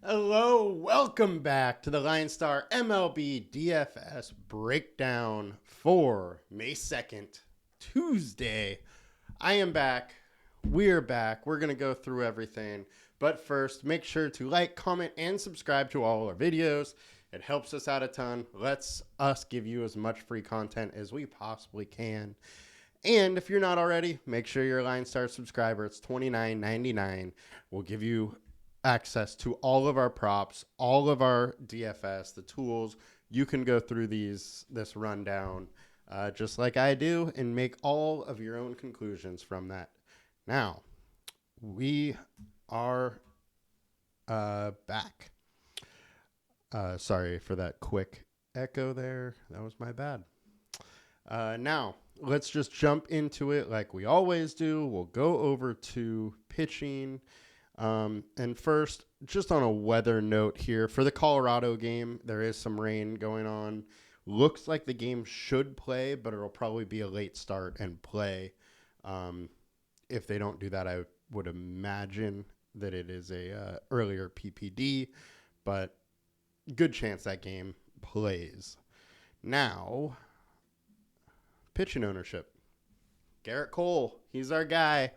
Hello, welcome back to the LineStar MLB DFS breakdown for May 2nd, Tuesday. I am back. We're back. We're going to go through everything. But first, make sure to like, comment, and subscribe to all our videos. It helps us out a ton. Lets us give you as much free content as we possibly can. And if you're not already, make sure you're a LineStar subscriber. It's $29.99. We'll give you access to all of our props, all of our DFS, the tools. You can go through this rundown just like I do and make all of your own conclusions from that. Now, we are back. Sorry for that quick echo there. That was my bad. Now, let's just jump into it like we always do. We'll go over to pitching. And first, just on a weather note here, for the Colorado game, there is some rain going on. Looks like the game should play, but it'll probably be a late start and play. If they don't do that, I would imagine that it is a earlier PPD, but good chance that game plays. Now, pitching ownership. Garrett Cole, he's our guy.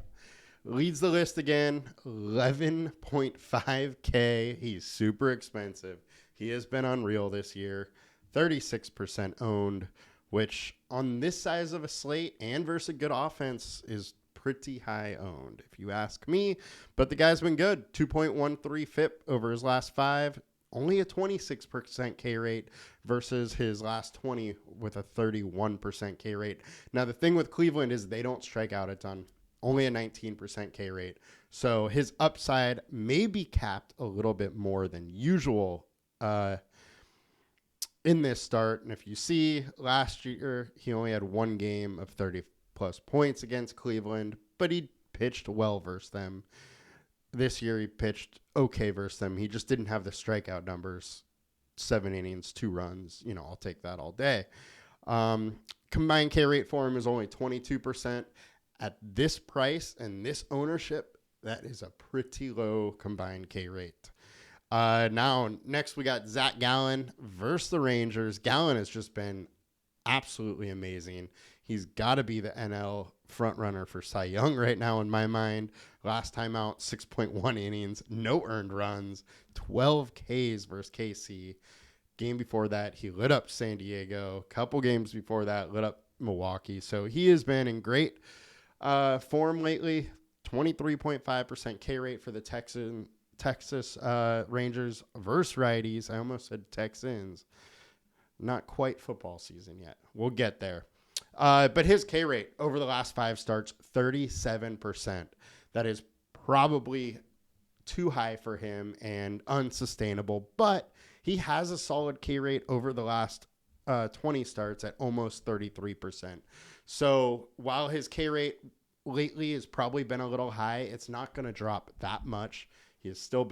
Leads the list again, 11.5K. He's super expensive. He has been unreal this year. 36% owned, which on this size of a slate and versus a good offense is pretty high owned, if you ask me. But the guy's been good. 2.13 FIP over his last 5. Only a 26% K rate versus his last 20 with a 31% K rate. Now, the thing with Cleveland is they don't strike out a ton. Only a 19% K rate. So his upside may be capped a little bit more than usual in this start. And if you see, last year, he only had one game of 30-plus points against Cleveland, but he pitched well versus them. This year, he pitched okay versus them. He just didn't have the strikeout numbers. 7 innings, 2 runs. I'll take that all day. Combined K rate for him is only 22%. At this price and this ownership, that is a pretty low combined K rate. Now, next we got Zach Gallen versus the Rangers. Gallen has just been absolutely amazing. He's got to be the NL frontrunner for Cy Young right now in my mind. Last time out, 6.1 innings, no earned runs, 12 Ks versus KC. Game before that, he lit up San Diego. Couple games before that, lit up Milwaukee. So he has been in great form lately. 23.5% K rate for the Texas Rangers versus righties. I almost said Texans. Not quite football season yet. We'll get there. But his K rate over the last 5 starts, 37%. That is probably too high for him and unsustainable. But he has a solid K rate over the last 20 starts at almost 33%. So while his K rate lately has probably been a little high, it's not going to drop that much. He is still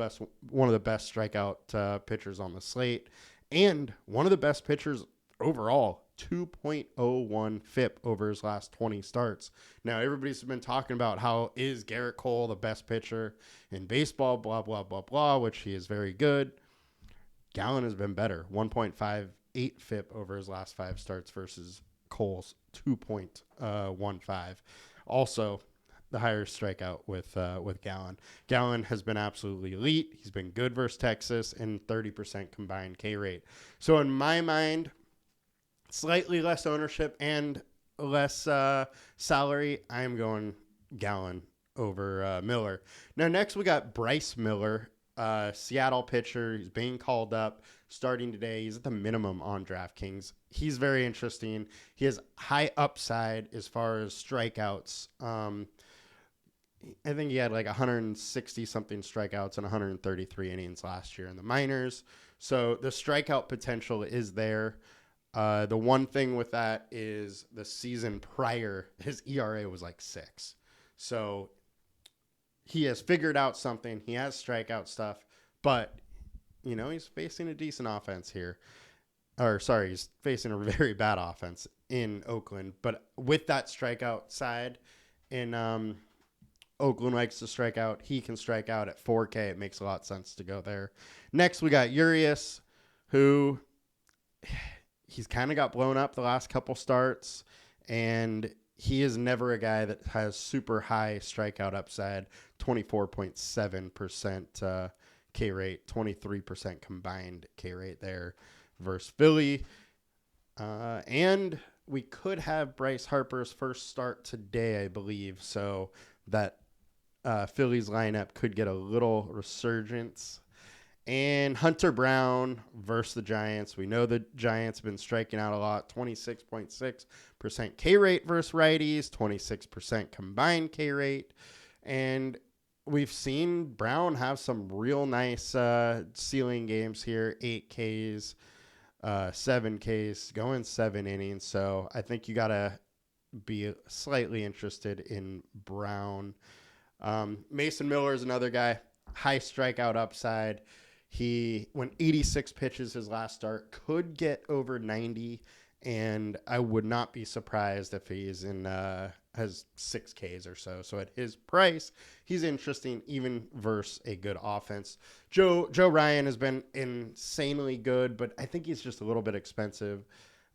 one of the best strikeout pitchers on the slate and one of the best pitchers overall. 2.01 FIP over his last 20 starts. Now, everybody's been talking about how is Garrett Cole the best pitcher in baseball, blah, blah, blah, blah, which he is very good. Gallen has been better. 1.58 FIP over his last 5 starts versus Cole's 2.15. Also, the higher strikeout with Gallen. Gallen has been absolutely elite. He's been good versus Texas and 30% combined K rate. So in my mind, slightly less ownership and less salary, I am going Gallen over Miller. Now, next we got Bryce Miller, Seattle pitcher. He's being called up starting today. He's at the minimum on DraftKings. He's very interesting. He has high upside as far as strikeouts. I think he had like 160-something strikeouts and 133 innings last year in the minors. So the strikeout potential is there. The one thing with that is the season prior, his ERA was like 6. So he has figured out something. He has strikeout stuff, but, he's facing a decent offense here. He's facing a very bad offense in Oakland. But with that strikeout side in Oakland likes to strike out. He can strike out at 4K. It makes a lot of sense to go there. Next, we got Urias, who he's kind of got blown up the last couple starts, and he is never a guy that has super high strikeout upside, 24.7% K rate, 23% combined K rate there versus Philly. And we could have Bryce Harper's first start today, I believe. So that Phillies lineup could get a little resurgence. And Hunter Brown versus the Giants. We know the Giants have been striking out a lot. 26.6% K rate versus righties, 26% combined K rate. And we've seen Brown have some real nice ceiling games here. 8 Ks, 7 Ks, going 7 innings. So I think you got to be slightly interested in Brown. Mason Miller is another guy. High strikeout upside. He went 86 pitches his last start, could get over 90, and I would not be surprised if he's has 6 Ks or so. So at his price, he's interesting even versus a good offense. Joe Ryan has been insanely good, but I think he's just a little bit expensive.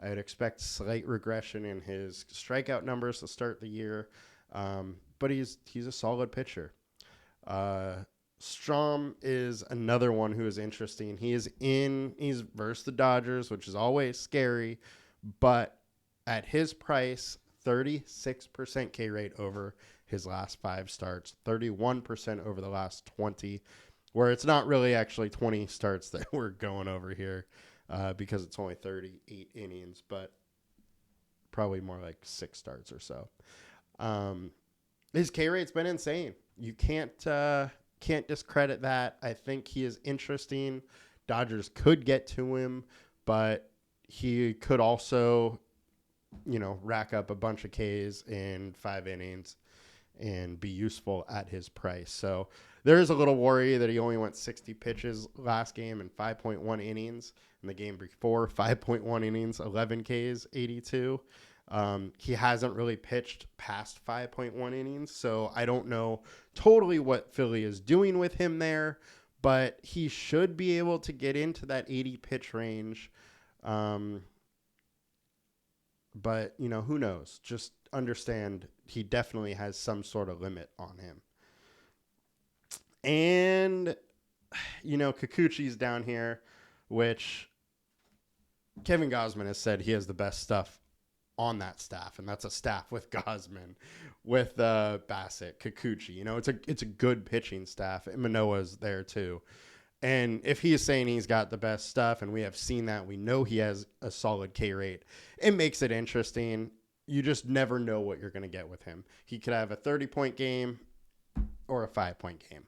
I would expect slight regression in his strikeout numbers to start the year, but he's a solid pitcher. Strom is another one who is interesting. He's versus the Dodgers, which is always scary, but at his price, 36% K rate over his last 5 starts, 31% over the last 20, where it's not really actually 20 starts that we're going over here because it's only 38 innings, but probably more like 6 starts or so. His K rate's been insane. You can't discredit that. I think he is interesting. Dodgers could get to him, but he could also, rack up a bunch of Ks in 5 innings and be useful at his price. So there is a little worry that he only went 60 pitches last game and 5.1 innings. In the game before, 5.1 innings, 11 Ks, 82. He hasn't really pitched past 5.1 innings, so I don't know totally what Philly is doing with him there, but he should be able to get into that 80 pitch range. But, who knows? Just understand he definitely has some sort of limit on him. And, Kikuchi's down here, which Kevin Gausman has said he has the best stuff on that staff, and that's a staff with Gausman, with Bassett, Kikuchi. It's a good pitching staff, and Manoah's there too. And if he's saying he's got the best stuff, and we have seen that, we know he has a solid K rate, it makes it interesting. You just never know what you're going to get with him. He could have a 30-point game or a 5-point game.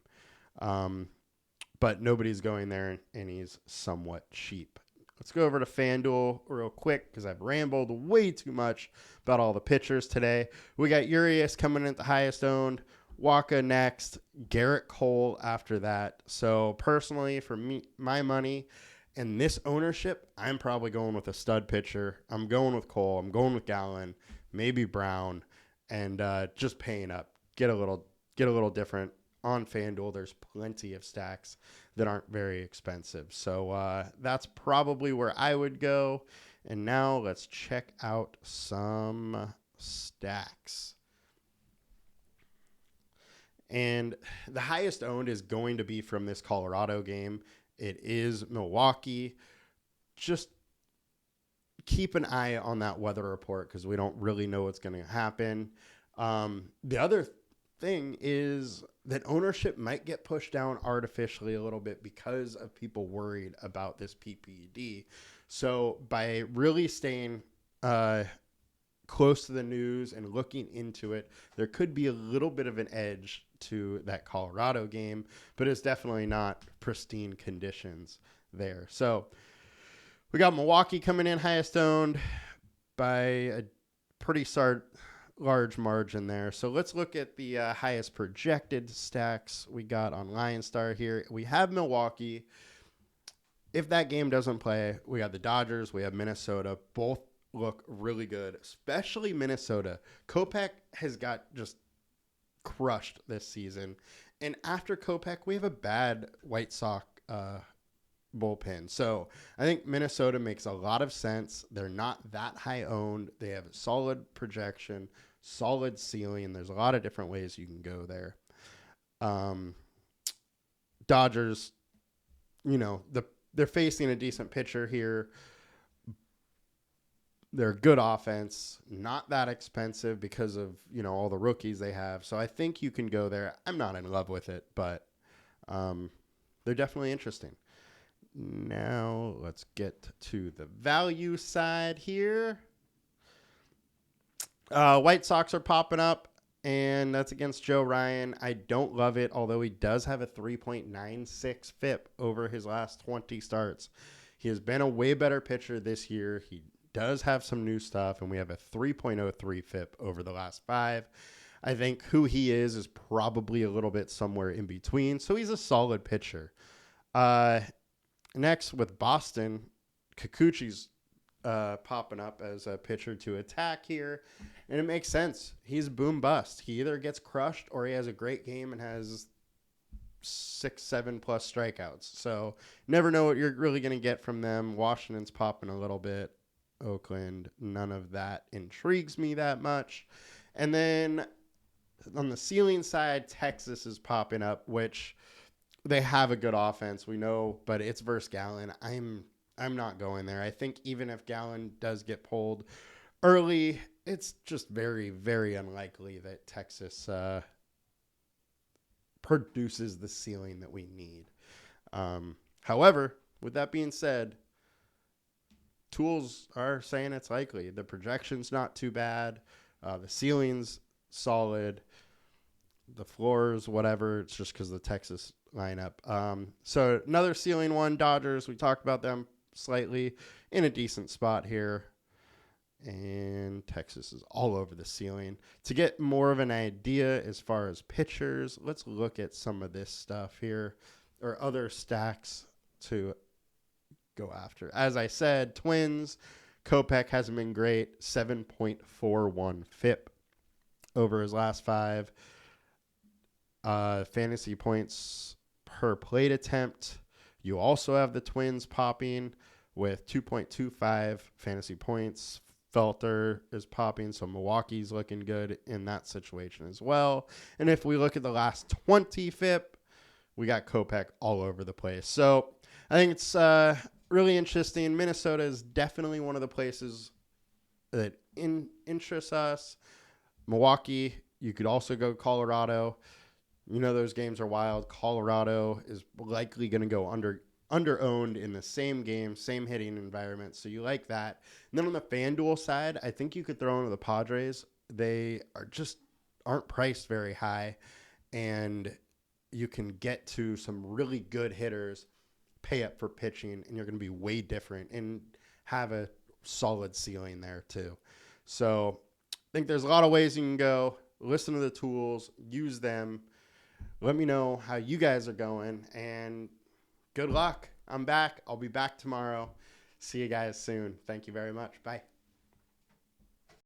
But nobody's going there, and he's somewhat cheap. Let's go over to FanDuel real quick because I've rambled way too much about all the pitchers today. We got Urias coming in at the highest owned, Waka next, Garrett Cole after that. So personally, for me, my money and this ownership, I'm probably going with a stud pitcher. I'm going with Cole. I'm going with Gallen, maybe Brown, and just paying up. Get a little different. On FanDuel, there's plenty of stacks that aren't very expensive. So that's probably where I would go. And now let's check out some stacks. And the highest owned is going to be from this Colorado game. It is Milwaukee. Just keep an eye on that weather report because we don't really know what's going to happen. The other thing is that ownership might get pushed down artificially a little bit because of people worried about this PPD. So by really staying close to the news and looking into it, there could be a little bit of an edge to that Colorado game, but it's definitely not pristine conditions there. So we got Milwaukee coming in highest owned by a pretty large margin there. So let's look at the highest projected stacks we got on LineStar here. We have Milwaukee. If that game doesn't play, we got the Dodgers, we have Minnesota. Both look really good, especially Minnesota. Kopech has got just crushed this season. And after Kopech, we have a bad White Sox bullpen. So I think Minnesota makes a lot of sense. They're not that high owned. They have a solid projection, solid ceiling. There's a lot of different ways you can go there. Dodgers, they're facing a decent pitcher here. They're a good offense, not that expensive because of, all the rookies they have. So I think you can go there. I'm not in love with it, but they're definitely interesting. Now let's get to the value side here. White Sox are popping up, and that's against Joe Ryan. I don't love it, although he does have a 3.96 FIP over his last 20 starts. He has been a way better pitcher this year. He does have some new stuff, and we have a 3.03 FIP over the last 5. I think who he is probably a little bit somewhere in between, so he's a solid pitcher. Next, with Boston, Kikuchi's popping up as a pitcher to attack here, and it makes sense. He's boom bust. He either gets crushed or he has a great game and has 6-7 plus strikeouts. So never know what you're really going to get from them. Washington's popping a little bit. Oakland, none of that intrigues me that much. And then on the ceiling side, Texas is popping up, which they have a good offense, we know, but it's versus Gallen. I'm not going there. I think even if Gallen does get pulled early, it's just very, very unlikely that Texas produces the ceiling that we need. However, with that being said, tools are saying it's likely. The projection's not too bad. The ceiling's solid. The floors, whatever. It's just because of the Texas lineup. So another ceiling one, Dodgers. We talked about them slightly in a decent spot here. And Texas is all over the ceiling. To get more of an idea as far as pitchers, let's look at some of this stuff here or other stacks to go after. As I said, Twins, Kopech hasn't been great. 7.41 FIP over his last 5. Fantasy points per plate attempt. You also have the Twins popping with 2.25 fantasy points. Felter is popping, so Milwaukee's looking good in that situation as well. And if we look at the last 20 FIP, we got Kopech all over the place. So I think it's really interesting. Minnesota is definitely one of the places that interests us. Milwaukee, you could also go Colorado. Those games are wild. Colorado is likely going to go under-owned in the same game, same hitting environment. So you like that. And then on the FanDuel side, I think you could throw into the Padres. They aren't priced very high, and you can get to some really good hitters, pay up for pitching, and you're going to be way different and have a solid ceiling there too. So I think there's a lot of ways you can go. Listen to the tools, use them. Let me know how you guys are going, and good luck. I'm back. I'll be back tomorrow. See you guys soon. Thank you very much. Bye.